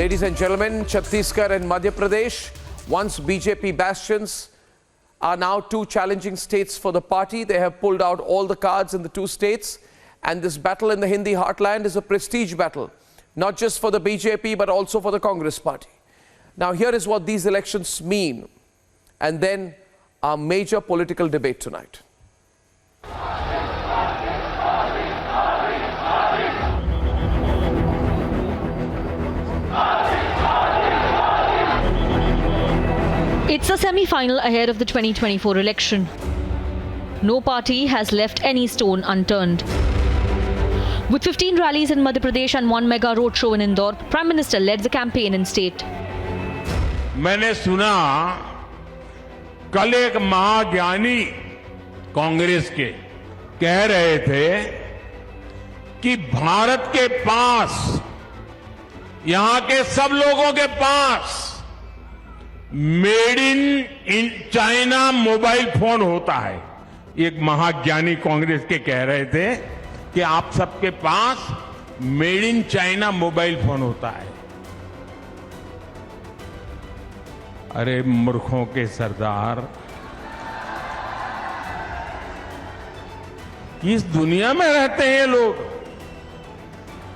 Ladies and gentlemen, Chhattisgarh and Madhya Pradesh, once BJP bastions, are now two challenging states for the party. They have pulled out all the cards in the two states, and this battle in the Hindi heartland is a prestige battle, not just for the BJP but also for the Congress party. Now here is what these elections mean, and then our major political debate tonight. It's a semi-final ahead of the 2024 election. No party has left any stone unturned. With 15 rallies in Madhya Pradesh and one mega road show in Indore, Prime Minister led the campaign in state. मैंने सुना कल एक महाज्ञानी कांग्रेस के कह रहे थे कि भारत के पास, यहां के सब लोगों के पास made in China mobile phone होता है। एक महाज्ञानी कांग्रेस के कह रहे थे कि आप सबके पास made in China mobile phone होता है। अरे मूर्खों के सरदार, किस दुनिया में रहते हैं ये लोग?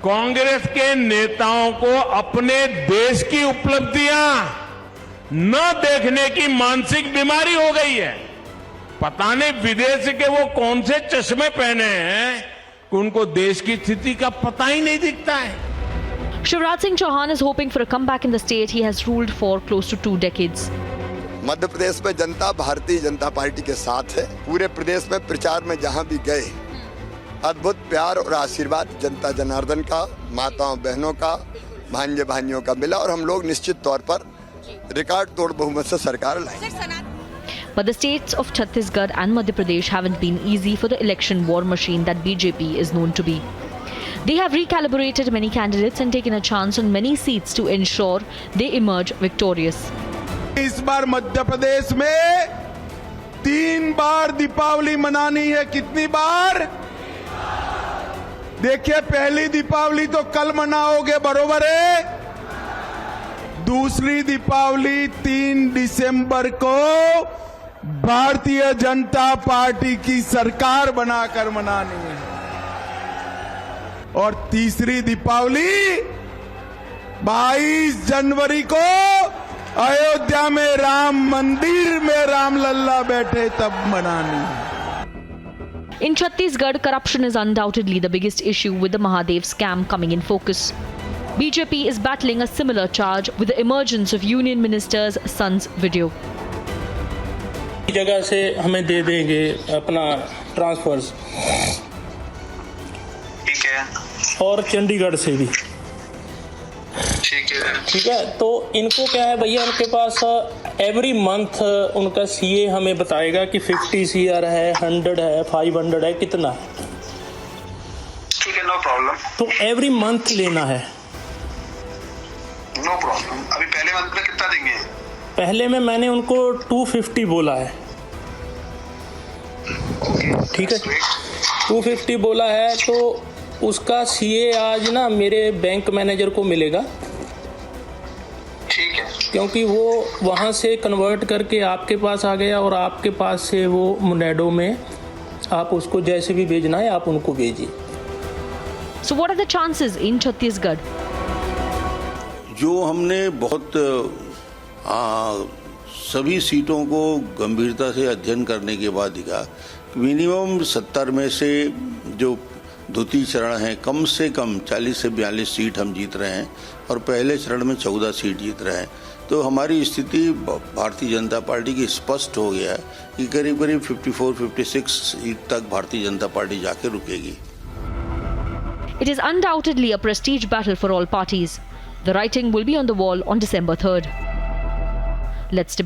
कांग्रेस के नेताओं को अपने देश की उपलब्धियां न देखने की मानसिक बीमारी हो गई है। पता नहीं विदेश के वो कौन से चश्मे पहने हैं कि उनको देश की स्थिति का पता ही नहीं दिखता है। Shivraj Singh Chauhan is hoping for a comeback in the state he has ruled for close to 2 decades. Madhya Pradesh में जनता भारतीय जनता पार्टी के साथ है। पूरे प्रदेश में प्रचार में जहां भी गए, अद्भुत प्यार और आशीर्वाद जनता जनार्दन का, माताओं बहनों का, भांजे भाइयों का मिला और हम लोग निश्चित तौर पर रिकॉर्ड तोड़ बहुमत से सरकार लाएंगे। But the states of Chhattisgarh and Madhya Pradesh haven't been easy for the election war machine that BJP is known to be. They have recalibrated many candidates and taken a chance on many seats to ensure they emerge victorious. इस बार मध्य प्रदेश में 3 बार दीपावली मनानी है। कितनी बार? देखिए, पहली दीपावली तो कल मनाओगे, बरोबर है। दूसरी दीपावली 3 दिसंबर को भारतीय जनता पार्टी की सरकार बनाकर मनानी है, और तीसरी दीपावली 22 जनवरी को अयोध्या में राम मंदिर में राम लल्ला बैठे तब मनानी है। In Chhattisgarh, corruption is undoubtedly the biggest issue, with the Mahadev scam coming in focus. BJP is battling a similar charge with the emergence of Union Minister's son's video. जगह से हमें दे देंगे अपना ट्रांसफर्स, ठीक है, और चंडीगढ़ से भी, ठीक है। तो इनको क्या है भैया, उनके पास एवरी मंथ उनका सीए हमें बताएगा कि 50 CR है, 100 है, 500 है, कितना है। ठीक है, नो प्रॉब्लम। तो एवरी मंथ लेना है, नो प्रॉब्लम। अभी पहले मंथ में कितना देंगे? पहले में मैंने उनको 250 बोला है, ठीक है, 250 बोला है। तो उसका सीए आज ना मेरे बैंक मैनेजर को मिलेगा, ठीक है, क्योंकि वो वहाँ से कन्वर्ट करके आपके पास आ गया, और आपके पास से वो मुनेडो में आप उसको जैसे भी भेजना है आप उनको भेजिए। So what are the chances in Chhattisgarh? जो हमने बहुत सभी सीटों को गंभीरता से अध्ययन करने के बाद दिखा, मिनिमम 70 में से जो द्वितीय चरण है, कम से कम 40 से 42 सीट हम जीत रहे हैं, और पहले चरण में 14 सीट जीत रहे हैं। तो हमारी स्थिति भारतीय जनता पार्टी की स्पष्ट हो गया है कि करीब करीब 54-56 सीट तक भारतीय जनता पार्टी जाके रुकेगी। It is undoubtedly a prestige battle for all parties. The writing will be on the wall on December 3rd. Let's debate.